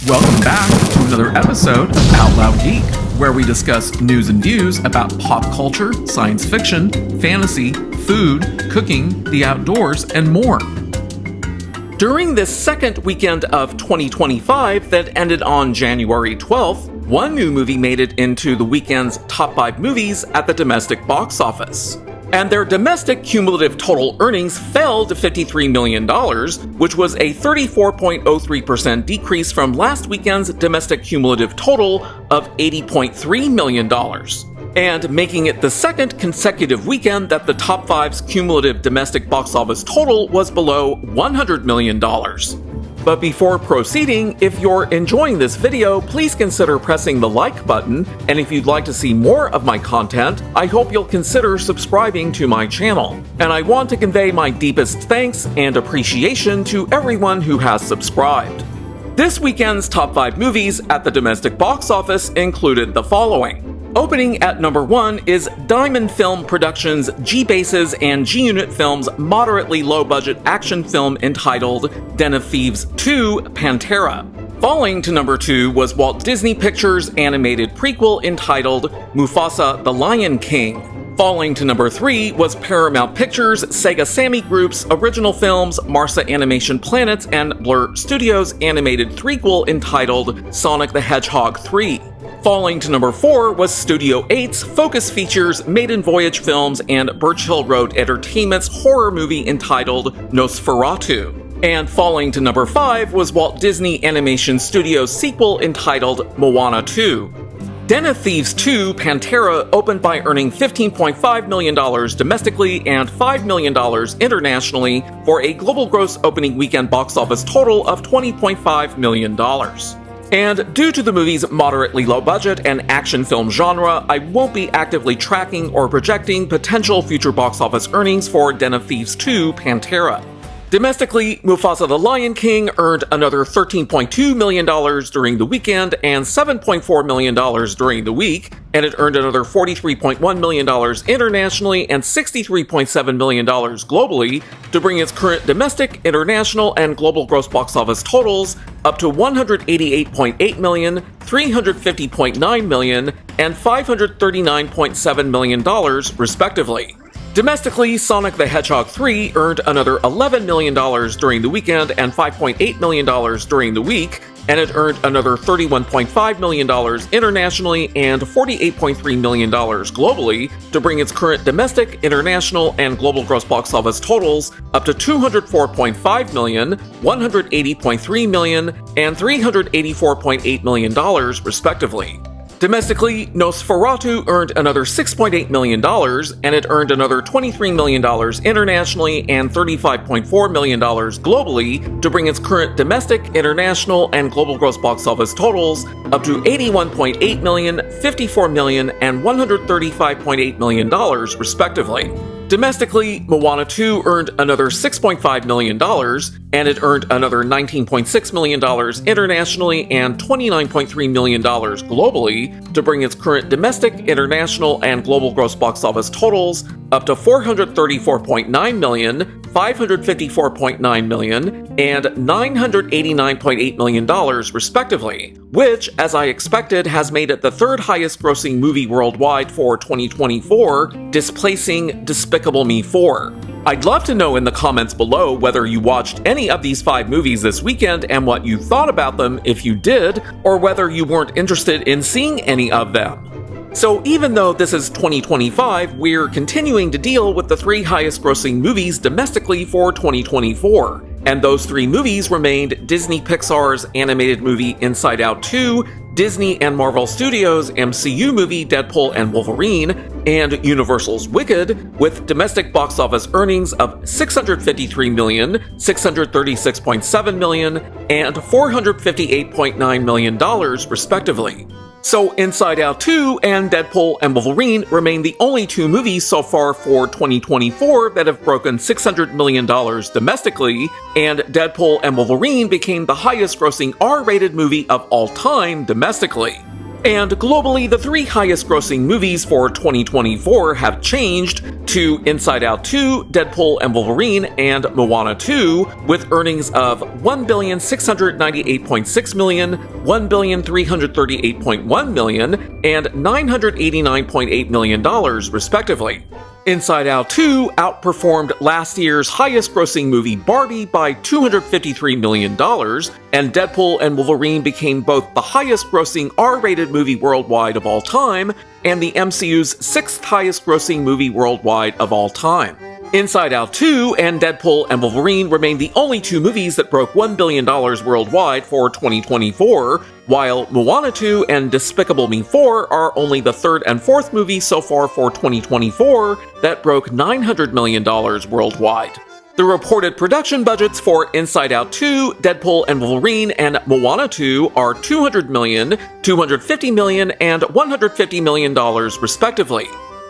Welcome back to another episode of Out Loud Geek, where we discuss news and views about pop culture, science fiction, fantasy, food, cooking, the outdoors, and more. During this second weekend of 2025 that ended on January 12th, one new movie made it into the weekend's top 5 movies at the domestic box office. And their domestic cumulative total earnings fell to $53 million, which was a 34.03% decrease from last weekend's domestic cumulative total of $80.3 million, and making it the second consecutive weekend that the top 5's cumulative domestic box office total was below $100 million. But before proceeding, if you're enjoying this video, please consider pressing the like button, and if you'd like to see more of my content, I hope you'll consider subscribing to my channel. And I want to convey my deepest thanks and appreciation to everyone who has subscribed. This weekend's top 5 movies at the domestic box office included the following. Opening at number 1 is Diamond Film Productions' G-Bases and G-Unit Films' moderately low-budget action film entitled Den of Thieves 2: Pantera. Falling to number 2 was Walt Disney Pictures' animated prequel entitled Mufasa the Lion King. Falling to number 3 was Paramount Pictures' Sega Sammy Group's original films Marsa Animation Planets and Blur Studios' animated threequel entitled Sonic the Hedgehog 3. Falling to number 4 was Studio 8's Focus Features, Maiden Voyage Films, and Birch Hill Road Entertainment's horror movie entitled Nosferatu. And falling to number 5 was Walt Disney Animation Studios' sequel entitled Moana 2. Den of Thieves 2: Pantera opened by earning $15.5 million domestically and $5 million internationally for a global gross opening weekend box office total of $20.5 million. And due to the movie's moderately low budget and action film genre, I won't be actively tracking or projecting potential future box office earnings for Den of Thieves 2: Pantera. Domestically, Mufasa the Lion King earned another $13.2 million during the weekend and $7.4 million during the week, and it earned another $43.1 million internationally and $63.7 million globally to bring its current domestic, international, and global gross box office totals up to $188.8 million, $350.9 million, and $539.7 million, respectively. Domestically, Sonic the Hedgehog 3 earned another $11 million during the weekend and $5.8 million during the week, and it earned another $31.5 million internationally and $48.3 million globally to bring its current domestic, international, and global gross box office totals up to $204.5 million, $180.3 million, and $384.8 million, respectively. Domestically, Nosferatu earned another $6.8 million, and it earned another $23 million internationally and $35.4 million globally to bring its current domestic, international, and global gross box office totals up to $81.8 million, $54 million, and $135.8 million, respectively. Domestically, Moana 2 earned another $6.5 million, and it earned another $19.6 million internationally and $29.3 million globally to bring its current domestic, international, and global gross box office totals up to $434.9 million, $554.9 million, and $989.8 million, respectively, which, as I expected, has made it the third highest grossing movie worldwide for 2024, displacing Despicable Me 4. I'd love to know in the comments below whether you watched any of these 5 movies this weekend and what you thought about them if you did, or whether you weren't interested in seeing any of them. So even though this is 2025, we're continuing to deal with the 3 highest grossing movies domestically for 2024. And those 3 movies remained Disney Pixar's animated movie Inside Out 2, Disney and Marvel Studios' MCU movie Deadpool and Wolverine, and Universal's Wicked, with domestic box office earnings of $653 million, $636.7 million, and $458.9 million, respectively. So Inside Out 2 and Deadpool and Wolverine remain the only 2 movies so far for 2024 that have broken $600 million domestically, and Deadpool and Wolverine became the highest grossing R-rated movie of all time domestically. And globally, the three highest grossing movies for 2024 have changed to Inside Out 2, Deadpool and Wolverine, and Moana 2, with earnings of $1,698.6 million, $1,338.1 million, and $989.8 million, respectively. Inside Out 2 outperformed last year's highest-grossing movie Barbie by $253 million, and Deadpool and Wolverine became both the highest-grossing R-rated movie worldwide of all time and the MCU's sixth highest-grossing movie worldwide of all time. Inside Out 2 and Deadpool and Wolverine remain the only two movies that broke $1 billion worldwide for 2024, while Moana 2 and Despicable Me 4 are only the third and fourth movies so far for 2024 that broke $900 million worldwide. The reported production budgets for Inside Out 2, Deadpool and Wolverine, and Moana 2 are $200 million, $250 million, and $150 million, respectively.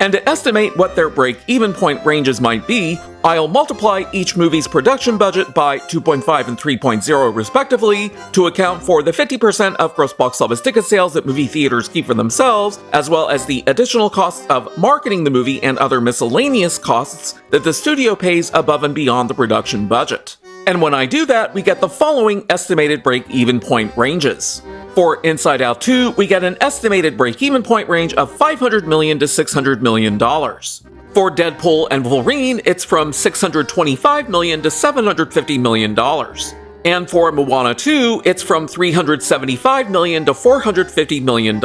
And to estimate what their break-even point ranges might be, I'll multiply each movie's production budget by 2.5 and 3.0 respectively to account for the 50% of gross box office ticket sales that movie theaters keep for themselves, as well as the additional costs of marketing the movie and other miscellaneous costs that the studio pays above and beyond the production budget. And when I do that, we get the following estimated break-even point ranges. For Inside Out 2, we get an estimated break-even point range of $500 million to $600 million. For Deadpool and Wolverine, it's from $625 million to $750 million. And for Moana 2, it's from $375 million to $450 million.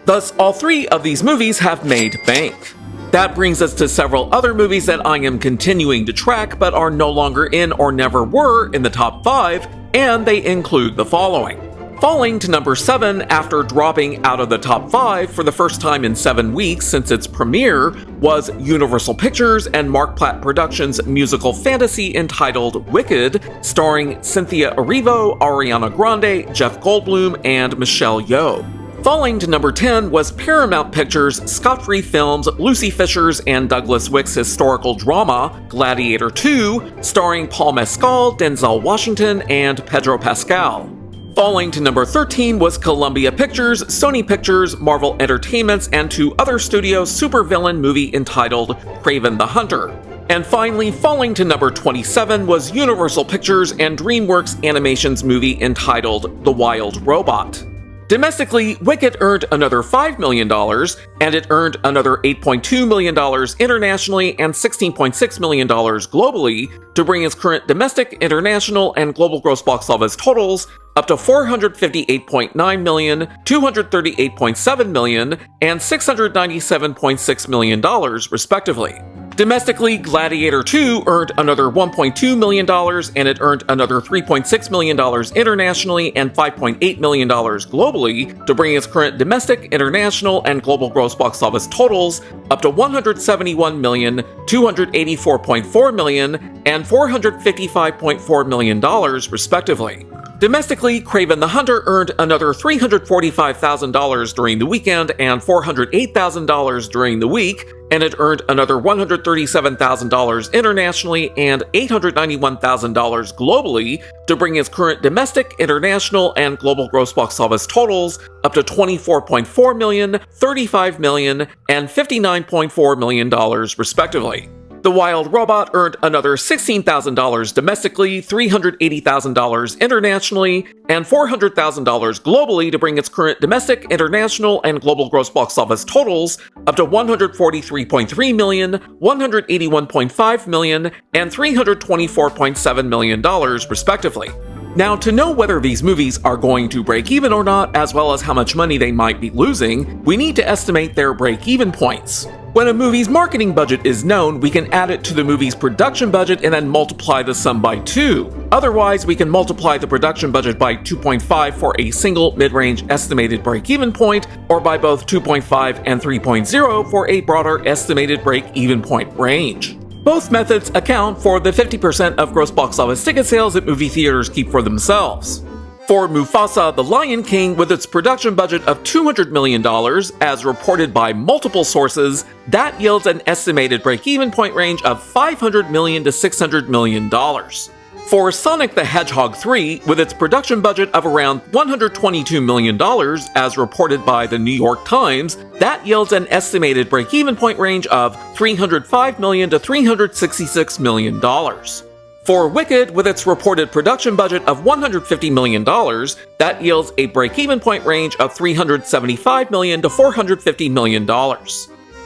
Thus, all three of these movies have made bank. That brings us to several other movies that I am continuing to track but are no longer in or never were in the top 5, and they include the following. Falling to number 7 after dropping out of the top 5 for the first time in 7 weeks since its premiere was Universal Pictures and Marc Platt Productions' musical fantasy entitled Wicked, starring Cynthia Erivo, Ariana Grande, Jeff Goldblum, and Michelle Yeoh. Falling to number 10 was Paramount Pictures' Scott-Free Films' Lucy Fisher's and Douglas Wick's historical drama Gladiator 2, starring Paul Mescal, Denzel Washington, and Pedro Pascal. Falling to number 13 was Columbia Pictures, Sony Pictures, Marvel Entertainment's, and two other studios' supervillain movie entitled Kraven the Hunter. And finally, falling to number 27 was Universal Pictures and DreamWorks Animation's movie entitled The Wild Robot. Domestically, Wicked earned another $5 million, and it earned another $8.2 million internationally and $16.6 million globally to bring its current domestic, international, and global gross box office totals up to $458.9 million, $238.7 million, and $697.6 million, respectively. Domestically, Gladiator 2 earned another $1.2 million, and it earned another $3.6 million internationally and $5.8 million globally to bring its current domestic, international, and global gross box office totals up to $171 million, $284.4 million, and $455.4 million, respectively. Domestically, Kraven the Hunter earned another $345,000 during the weekend and $408,000 during the week, and it earned another $137,000 internationally and $891,000 globally to bring its current domestic, international, and global gross box office totals up to $24.4 million, $35 million, and $59.4 million, respectively. The Wild Robot earned another $16,000 domestically, $380,000 internationally, and $400,000 globally to bring its current domestic, international, and global gross box office totals up to $143.3 million, $181.5 million, and $324.7 million, respectively. Now, to know whether these movies are going to break even or not, as well as how much money they might be losing, we need to estimate their break-even points. When a movie's marketing budget is known, we can add it to the movie's production budget and then multiply the sum by 2. Otherwise, we can multiply the production budget by 2.5 for a single mid-range estimated break-even point, or by both 2.5 and 3.0 for a broader estimated break-even point range. Both methods account for the 50% of gross box office ticket sales that movie theaters keep for themselves. For Mufasa, The Lion King, with its production budget of $200 million, as reported by multiple sources, that yields an estimated break-even point range of $500 million to $600 million. For Sonic the Hedgehog 3, with its production budget of around $122 million, as reported by the New York Times, that yields an estimated break-even point range of $305 million to $366 million. For Wicked, with its reported production budget of $150 million, that yields a break-even point range of $375 million to $450 million.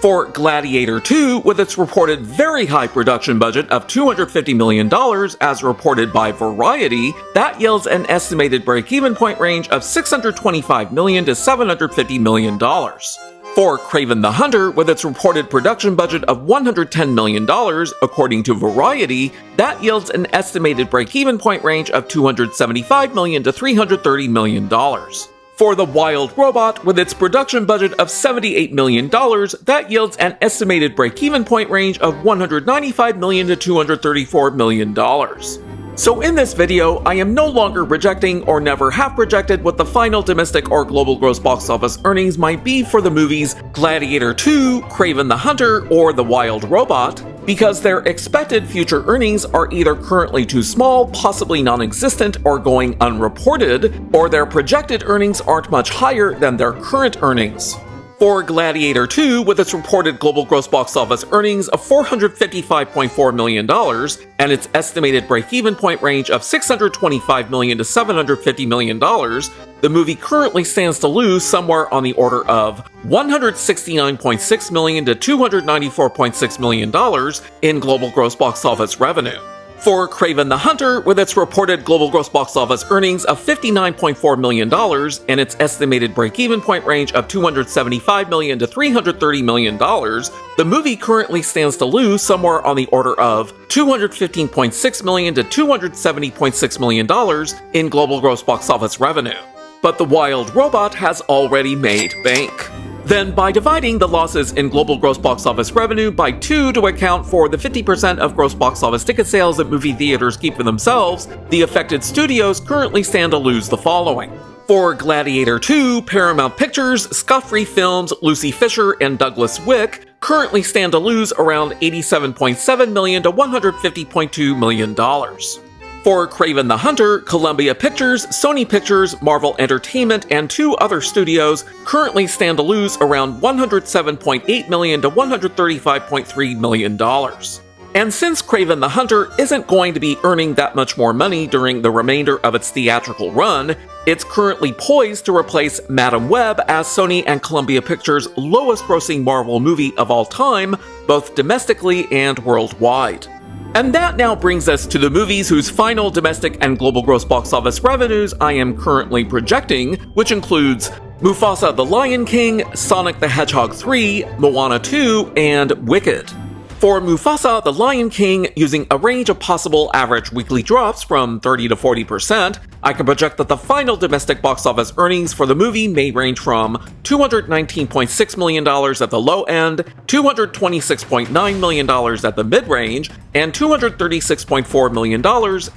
For Gladiator 2, with its reported very high production budget of $250 million, as reported by Variety, that yields an estimated break-even point range of $625 million to $750 million. For Kraven the Hunter, with its reported production budget of $110 million, according to Variety, that yields an estimated break-even point range of $275 million to $330 million. For The Wild Robot, with its production budget of $78 million, that yields an estimated break-even point range of $195 million to $234 million. So in this video, I am no longer projecting or never have projected what the final domestic or global gross box office earnings might be for the movies Gladiator 2, Kraven the Hunter, or The Wild Robot, because their expected future earnings are either currently too small, possibly non-existent, or going unreported, or their projected earnings aren't much higher than their current earnings. For Gladiator 2, with its reported global gross box office earnings of $455.4 million and its estimated break-even point range of $625 million to $750 million, the movie currently stands to lose somewhere on the order of $169.6 million to $294.6 million in global gross box office revenue. For Kraven the Hunter, with its reported global gross box office earnings of $59.4 million and its estimated break-even point range of $275 million to $330 million, the movie currently stands to lose somewhere on the order of $215.6 million to $270.6 million in global gross box office revenue. But The Wild Robot has already made bank. Then, by dividing the losses in global gross box office revenue by 2 to account for the 50% of gross box office ticket sales that movie theaters keep for themselves, the affected studios currently stand to lose the following. For Gladiator 2, Paramount Pictures, Scot-Free Films, Lucy Fisher, and Douglas Wick currently stand to lose around $87.7 million to $150.2 million. For Kraven the Hunter, Columbia Pictures, Sony Pictures, Marvel Entertainment, and 2 other studios currently stand to lose around $107.8 million to $135.3 million. And since Kraven the Hunter isn't going to be earning that much more money during the remainder of its theatrical run, it's currently poised to replace Madam Web as Sony and Columbia Pictures' lowest-grossing Marvel movie of all time, both domestically and worldwide. And that now brings us to the movies whose final domestic and global gross box office revenues I am currently projecting, which includes Mufasa the Lion King, Sonic the Hedgehog 3, Moana 2, and Wicked. For Mufasa the Lion King, using a range of possible average weekly drops from 30 to 40%, I can project that the final domestic box office earnings for the movie may range from $219.6 million at the low end, $226.9 million at the mid-range, and $236.4 million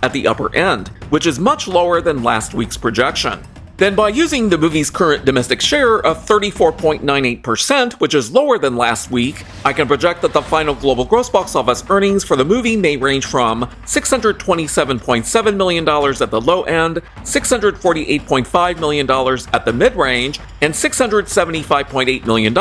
at the upper end, which is much lower than last week's projection. Then by using the movie's current domestic share of 34.98%, which is lower than last week, I can project that the final global gross box office earnings for the movie may range from $627.7 million at the low end, $648.5 million at the mid-range, and $675.8 million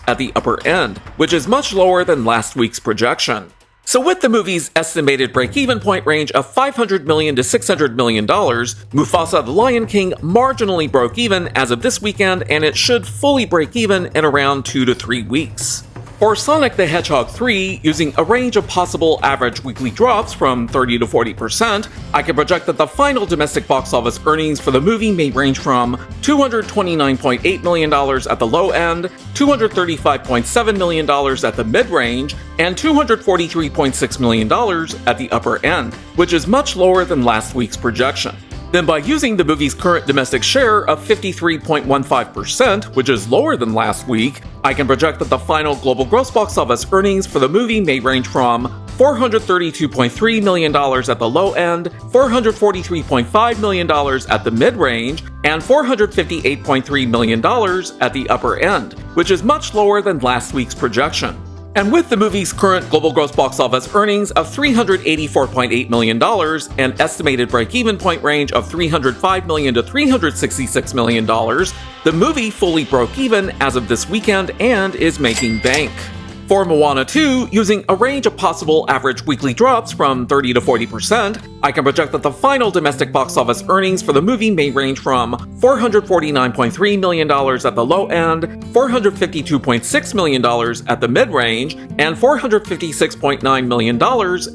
at the upper end, which is much lower than last week's projection. So with the movie's estimated break-even point range of $500 million to $600 million, Mufasa the Lion King marginally broke even as of this weekend, and it should fully break even in around 2 to 3 weeks. For Sonic the Hedgehog 3, using a range of possible average weekly drops from 30 to 40%, I can project that the final domestic box office earnings for the movie may range from $229.8 million at the low end, $235.7 million at the mid-range, and $243.6 million at the upper end, which is much lower than last week's projection. Then by using the movie's current domestic share of 53.15%, which is lower than last week, I can project that the final global gross box office earnings for the movie may range from $432.3 million at the low end, $443.5 million at the mid-range, and $458.3 million at the upper end, which is much lower than last week's projection. And with the movie's current global gross box office earnings of $384.8 million, an estimated break-even point range of $305 million to $366 million, the movie fully broke even as of this weekend and is making bank. For Moana 2, using a range of possible average weekly drops from 30 to 40%, I can project that the final domestic box office earnings for the movie may range from $449.3 million at the low end, $452.6 million at the mid-range, and $456.9 million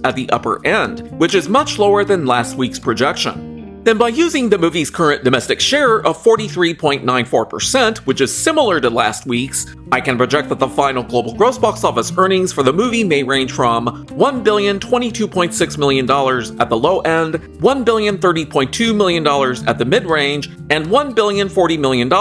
at the upper end, which is much lower than last week's projection. Then by using the movie's current domestic share of 43.94%, which is similar to last week's, I can project that the final global gross box office earnings for the movie may range from $1,022.6 million at the low end, $1,030.2 million at the mid-range, and $1,040 million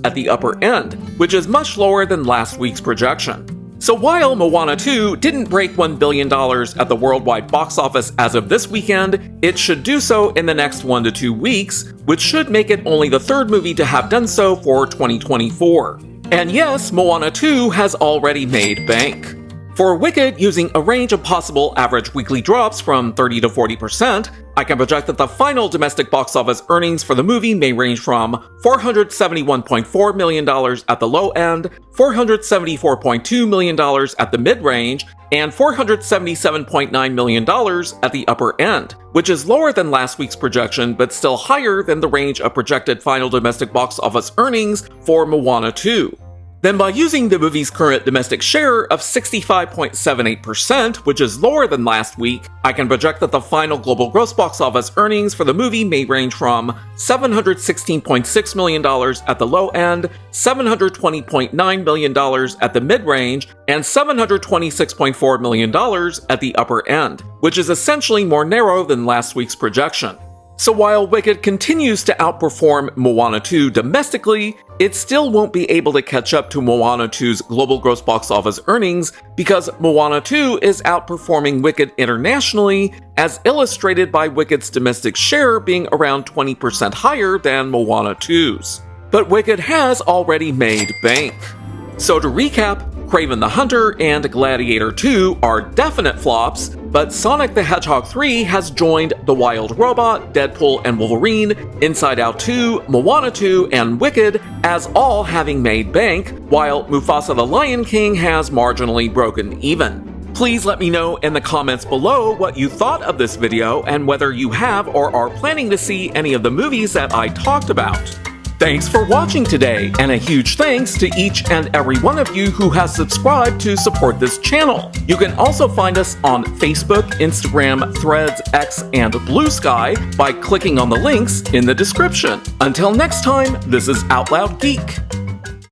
at the upper end, which is much lower than last week's projection. So while Moana 2 didn't break $1 billion at the worldwide box office as of this weekend, it should do so in the next 1 to 2 weeks, which should make it only the third movie to have done so for 2024. And yes, Moana 2 has already made bank. For Wicked, using a range of possible average weekly drops from 30 to 40%, I can project that the final domestic box office earnings for the movie may range from $471.4 million at the low end, $474.2 million at the mid-range, and $477.9 million at the upper end, which is lower than last week's projection but still higher than the range of projected final domestic box office earnings for Moana 2. Then by using the movie's current domestic share of 65.78%, which is lower than last week, I can project that the final global gross box office earnings for the movie may range from $716.6 million at the low end, $720.9 million at the mid-range, and $726.4 million at the upper end, which is essentially more narrow than last week's projection. So while Wicked continues to outperform Moana 2 domestically, it still won't be able to catch up to Moana 2's global gross box office earnings because Moana 2 is outperforming Wicked internationally, as illustrated by Wicked's domestic share being around 20% higher than Moana 2's. But Wicked has already made bank. So to recap, Kraven the Hunter and Gladiator 2 are definite flops, but Sonic the Hedgehog 3 has joined The Wild Robot, Deadpool and Wolverine, Inside Out 2, Moana 2, and Wicked as all having made bank, while Mufasa the Lion King has marginally broken even. Please let me know in the comments below what you thought of this video and whether you have or are planning to see any of the movies that I talked about. Thanks for watching today, and a huge thanks to each and every one of you who has subscribed to support this channel. You can also find us on Facebook, Instagram, Threads, X, and Blue Sky by clicking on the links in the description. Until next time, this is Out Loud Geek.